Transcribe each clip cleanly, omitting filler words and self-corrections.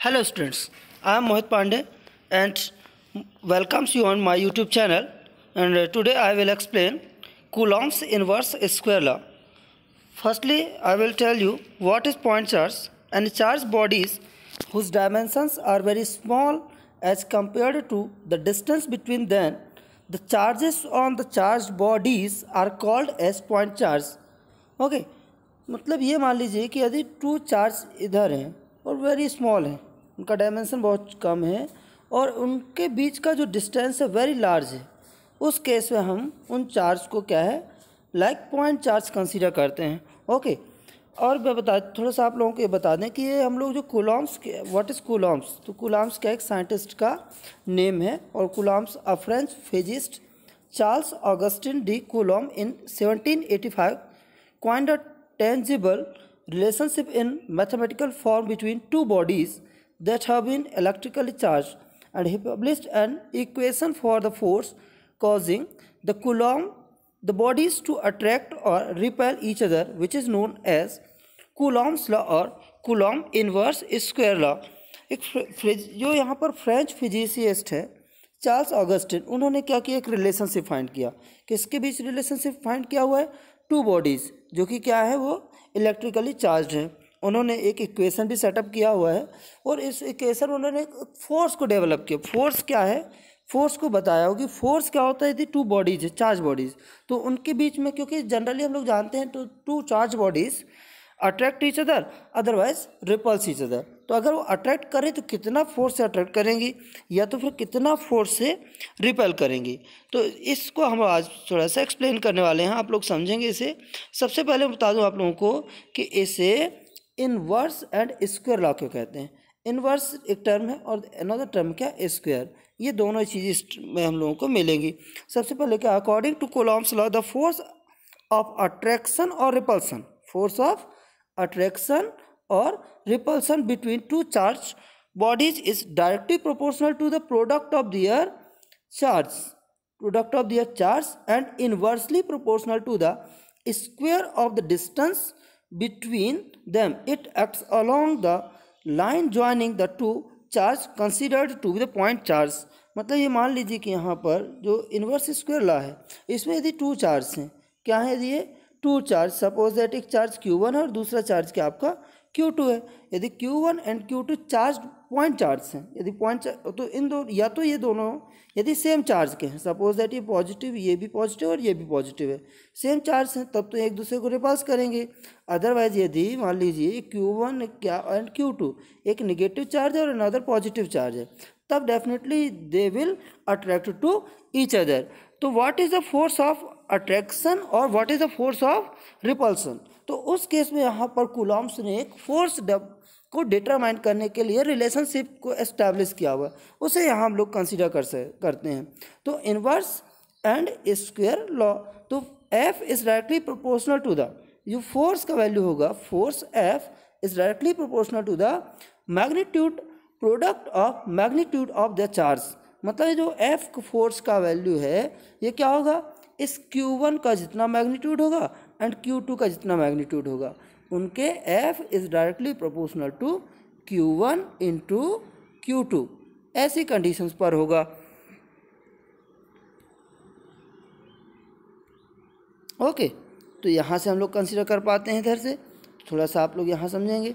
Hello students, I am Mohit Pandey and welcomes you on my YouTube channel, and today I will explain Coulomb's inverse square law. Firstly, I will tell you what is point charge and charged bodies whose dimensions are very small as compared to the distance between them. The charges on the charged bodies are called as point charge. Okay, मतलब ये मान लीजिए कि यदि to charge इधर हैं और very small है, उनका डायमेंशन बहुत कम है और उनके बीच का जो डिस्टेंस है वेरी लार्ज है, उस केस में हम उन चार्ज को क्या है लाइक पॉइंट चार्ज कंसीडर करते हैं। ओके, और मैं थोड़ा सा आप लोगों को ये बता दें कि ये हम लोग जो कूलॉम्स व्हाट इज़ कूलॉम्स, तो कूलॉम्स क्या एक साइंटिस्ट का नेम है और Coulomb's a French physicist Charles Augustin de Coulomb in 1785 coined a tangible relationship in mathematical form between two bodies that have been electrically charged, and he published an equation for the force causing the bodies to attract or repel each other, which is known as Coulomb's law or Coulomb inverse square law. एक जो यहाँ पर French physicist है Charles Augustin, उन्होंने क्या किया, एक relationship find किया। किसके बीच रिलेशनशिप फाइंड किया हुआ है? टू बॉडीज़ जो कि क्या है वो इलेक्ट्रिकली चार्ज है। उन्होंने एक इक्वेशन भी सेटअप किया हुआ है और इस इक्वेशन उन्होंने एक फोर्स को डेवलप किया। फोर्स क्या है, फोर्स को बताया हो कि फोर्स क्या होता है यदि टू बॉडीज है, चार्ज बॉडीज़, तो उनके बीच में, क्योंकि जनरली हम लोग जानते हैं तो two charge bodies attract each other otherwise repels each other. तो अगर वो अट्रैक्ट करें तो कितना फोर्स से अट्रैक्ट करेंगी या तो फिर कितना फोर्स से रिपेल करेंगी। तो इसको हम आज थोड़ा सा एक्सप्लेन करने वाले हैं, आप लोग समझेंगे इसे। सबसे पहले बता दूं आप लोगों को कि इसे इनवर्स एंड स्क्वायर लॉ क्यों कहते हैं। इनवर्स एक टर्म है और अनदर टर्म क्या, स्क्वायर। ये दोनों चीज़ें में हम लोगों को मिलेंगी। सबसे पहले क्या, according to Coulomb's law the force of attraction और repulsion, force of attraction or repulsion between two charged bodies is directly proportional to the product of their charge and inversely proportional to the square of the distance between them. It acts along the line joining the two charge considered to be the point charge. मतलब ये मान लीजिए कि यहाँ पर जो inverse square law है इसमें यदि टू चार्ज हैं, क्या है यदि ये टू चार्ज, सपोज दैट एक चार्ज Q1 है और दूसरा चार्ज क्या आपका Q2 है। यदि Q1 and Q2 charge point charge हैं, यदि पॉइंट तो इन दो या तो ये दोनों यदि सेम चार्ज के हैं, सपोज दैट ये पॉजिटिव, ये भी पॉजिटिव और ये भी पॉजिटिव है, सेम चार्ज हैं, तब तो एक दूसरे को रिपल्स करेंगे। अदरवाइज यदि मान लीजिए Q1 क्या एंड Q2 एक निगेटिव चार्ज है और अनदर पॉजिटिव चार्ज है, तब definitely they will attract to each other. तो what is the force of attraction और what is the force of repulsion. तो उस केस में यहाँ पर कूलॉम्स ने एक फोर्स को डिटरमाइन करने के लिए रिलेशनशिप को एस्टैब्लिश किया हुआ, उसे यहाँ हम लोग कंसीडर करते हैं। तो इनवर्स एंड स्क्वायर लॉ, तो F is directly proportional to the, जो फोर्स का वैल्यू होगा, force F is directly proportional to the magnitude product of magnitude of the charge. मतलब जो F फोर्स का वैल्यू है ये क्या होगा, इस Q1 का जितना मैग्नीट्यूड होगा एंड Q2 का जितना मैग्नीट्यूड होगा, उनके F is directly proportional to Q1 into Q2, ऐसी कंडीशंस पर होगा। ओके, तो यहाँ से हम लोग कंसीडर कर पाते हैं, इधर से थोड़ा सा आप लोग यहाँ समझेंगे।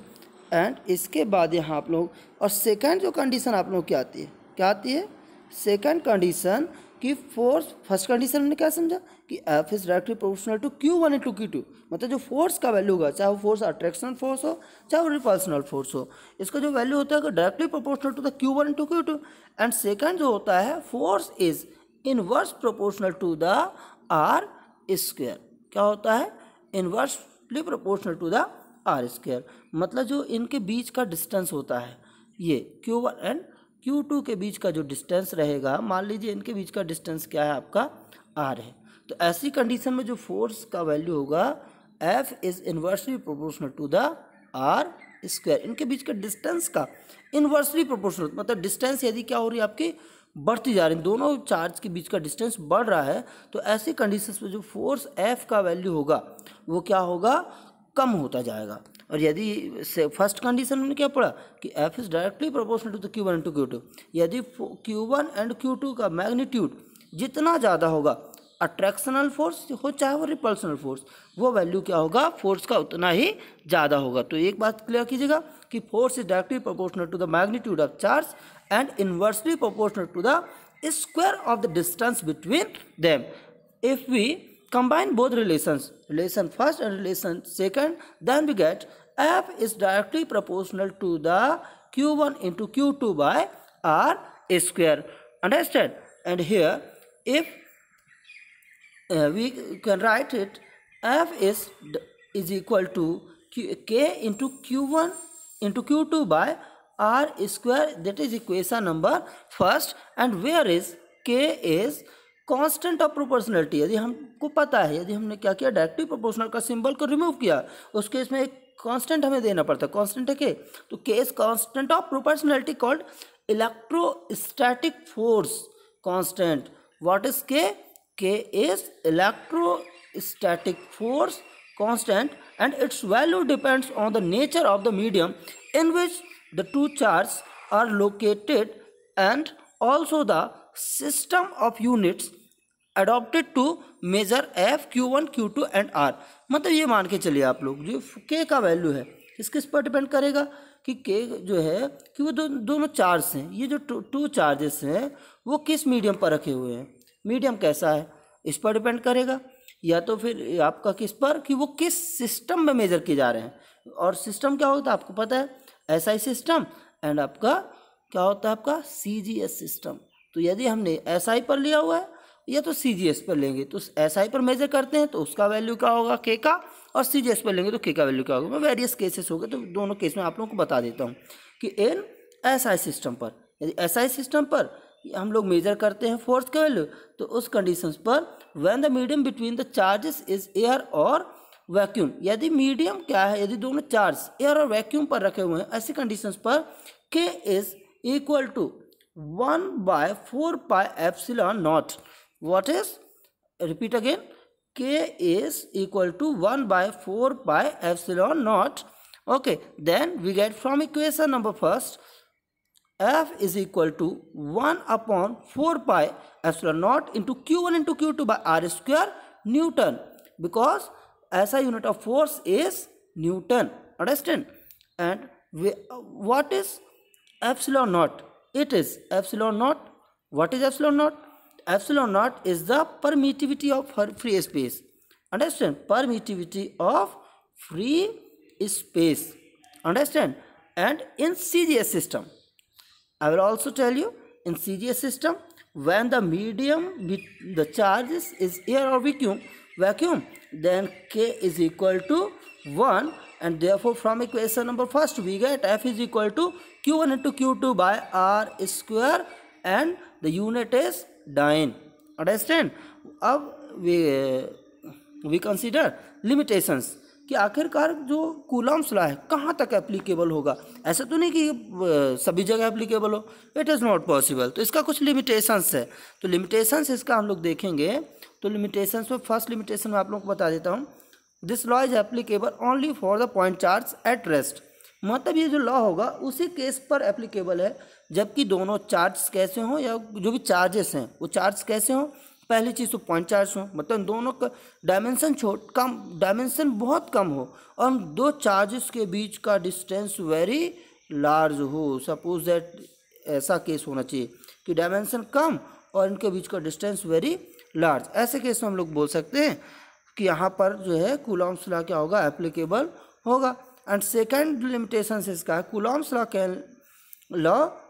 एंड इसके बाद यहाँ आप लोग, और सेकंड जो कंडीशन आप लोग क्या आती है, क्या आती है सेकंड कंडीशन कि फोर्स, फर्स्ट कंडीशन ने क्या समझा कि F is directly proportional to Q1 into Q2, मतलब जो फोर्स का वैल्यू होगा, चाहे वो फोर्स अट्रैक्शनल फोर्स हो चाहे वो रिपल्सनल फोर्स हो, इसका जो वैल्यू होता है directly proportional to the Q1 into Q2। And second जो होता है force is inverse proportional to the R square. क्या होता है, inversely proportional to the R square, मतलब जो इनके बीच का डिस्टेंस होता है, ये Q1 एंड Q2 के बीच का जो डिस्टेंस रहेगा, मान लीजिए इनके बीच का डिस्टेंस क्या है आपका R है, तो ऐसी कंडीशन में जो फोर्स का वैल्यू होगा F is inversely proportional to the R square. इनके बीच का डिस्टेंस का इन्वर्सली प्रोपोर्शनल, मतलब डिस्टेंस यदि क्या हो रही है आपकी बढ़ती जा रही है, दोनों चार्ज के बीच का डिस्टेंस बढ़ रहा है, तो ऐसी कंडीशंस में जो फोर्स F का वैल्यू होगा वो क्या होगा, कम होता जाएगा। और यदि फर्स्ट कंडीशन में क्या पढ़ा कि F is directly proportional to the Q1 into Q2, यदि Q1 एंड Q2 का मैग्नीट्यूड जितना ज़्यादा होगा, अट्रैक्शनल फोर्स हो चाहे वो रिपल्शनल फोर्स, वो वैल्यू क्या होगा, फोर्स का उतना ही ज़्यादा होगा। तो एक बात क्लियर कीजिएगा कि force is directly proportional to the magnitude of charge and inversely proportional to the square of the distance between them. If we combine both relations, relation first and relation second, then we get F is directly proportional to the Q1 into Q2 by R square. Understand? And here if we can write it, F is equal to K into Q1 into Q2 by R square. That is equation number first. And where is K is constant of proportionality. यदि हमको पता है, यदि हमने क्या किया, directly proportional का symbol को रिमूव किया, उस केस में एक कांस्टेंट हमें देना पड़ता है। कांस्टेंट है के, तो K is constant of proportionality called electrostatic force constant. What is K? K is electrostatic force constant and its value depends on the nature of the medium in which the two charge are located and also the system of units adopted to measure F, Q1, Q2 and R। मतलब ये मान के चलिए आप लोग, जो K का value है किस पर डिपेंड करेगा कि K जो है कि वो दोनों चार्ज हैं, ये जो टू चार्जेस हैं वो किस मीडियम पर रखे हुए हैं, मीडियम कैसा है इस पर डिपेंड करेगा, या तो फिर आपका किस पर कि वो किस सिस्टम में मेजर किए जा रहे हैं। और सिस्टम क्या होता है आपको पता है, SI सिस्टम एंड आपका क्या होता है आपका CGS सिस्टम। तो यदि हमने SI पर लिया हुआ है या तो CGS पर लेंगे, तो SI पर मेजर करते हैं तो उसका वैल्यू क्या होगा K का, और CGS पर लेंगे तो K का वैल्यू क्या होगा। मैं वेरियस केसेस हो गए तो दोनों केस में आप लोगों को बता देता हूँ कि इन SI सिस्टम पर, यदि SI सिस्टम पर हम लोग मेजर करते हैं फोर्स का वैल्यू, तो उस कंडीशंस पर when the medium between the charges is air और वैक्यूम, यदि मीडियम क्या है, यदि दोनों चार्ज एयर और वैक्यूम पर रखे हुए हैं, ऐसी कंडीशंस पर K is equal to 1/4 pi epsilon naught. What is? Repeat again. K is equal to 1/4 pi epsilon naught. Okay. Then we get from equation number first, F is equal to 1/4 pi epsilon naught into Q1 into Q2 by R square Newton, because SI unit of force is Newton. Understand? And what is epsilon naught? It is epsilon naught. What is epsilon naught? Epsilon naught is the permittivity of free space. Understand? Permittivity of free space. Understand? And in CGS system, I will also tell you, in CGS system, when the medium with the charges is air or vacuum, then K is equal to 1, and therefore from equation number first we get F is equal to Q1 into Q2 by R square and the unit is dyne. Understand? अब we consider limitations कि आखिरकार जो Coulomb's law है कहाँ तक applicable होगा। ऐसा तो नहीं कि सभी जगह एप्लीकेबल हो, इट इज़ नॉट पॉसिबल। तो इसका कुछ लिमिटेशंस है, तो लिमिटेशंस इसका हम लोग देखेंगे। तो लिमिटेशंस में फर्स्ट लिमिटेशन मैं आप लोगों को बता देता हूँ, this law is applicable only for the point charge at rest. मतलब ये जो लॉ होगा उसी केस पर एप्लीकेबल है जबकि दोनों चार्ज कैसे हों, या जो भी चार्जेस हैं वो चार्ज कैसे हों। पहली चीज़ तो पॉइंट चार्ज हो, मतलब दोनों का डायमेंशन बहुत कम हो, और दो चार्जेस के बीच का डिस्टेंस वेरी लार्ज हो। सपोज दैट ऐसा केस होना चाहिए कि डायमेंशन कम और इनके बीच का डिस्टेंस वेरी लार्ज। ऐसे केस में हम लोग बोल सकते हैं कि यहाँ पर जो है कूलॉम्स लॉ क्या होगा, एप्लीकेबल होगा। एंड सेकेंड लिमिटेशन इसका है, Coulomb's law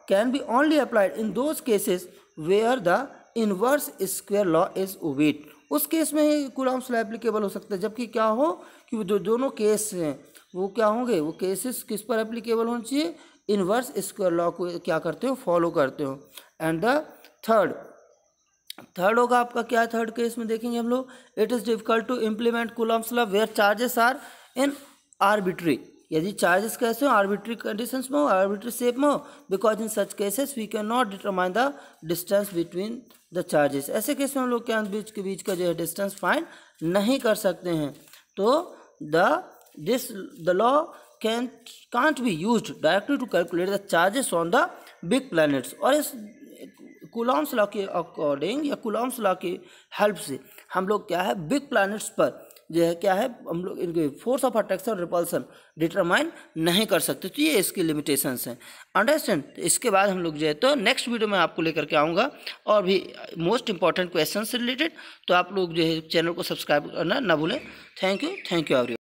can be only applied in those cases where the inverse square law is obeyed. उस केस में ही कूलॉम्स लॉ एप्लीकेबल हो सकता है, जबकि क्या हो कि वो जो दोनों केस हैं वो क्या होंगे, वो केसेस किस पर एप्लीकेबल होना चाहिए, इनवर्स स्क्वायर लॉ को क्या करते हो, फॉलो करते हो। एंड द थर्ड होगा आपका क्या है, थर्ड केस में देखेंगे हम लोग, it is difficult to implement Coulomb's law where charges are in arbitrary. यदि चार्जेस कैसे हो, आर्बिट्री कंडीशंस में हो, आर्बिट्री शेप में हो, because in such cases we can not determine the distance between the charges. ऐसे केस में हम लोग क्या बीच का जो है डिस्टेंस फाइंड नहीं कर सकते हैं। तो the law can't be used directly to calculate the charges on the big planets। और इस कूलॉम्स लॉ के अकॉर्डिंग या कूलॉम्स लॉ की हेल्प से हम लोग क्या है बिग प्लैनेट्स पर जो है क्या है हम लोग इनके फोर्स ऑफ अट्रैक्शन और रिपल्सन डिटरमाइन नहीं कर सकते। तो ये इसकी लिमिटेशंस हैं, अंडरस्टैंड। तो इसके बाद हम लोग जो है तो नेक्स्ट वीडियो में आपको लेकर के आऊँगा और भी मोस्ट इंपॉर्टेंट क्वेश्चन से रिलेटेड। तो आप लोग जो है चैनल को सब्सक्राइब करना ना भूलें। Thank you everyone.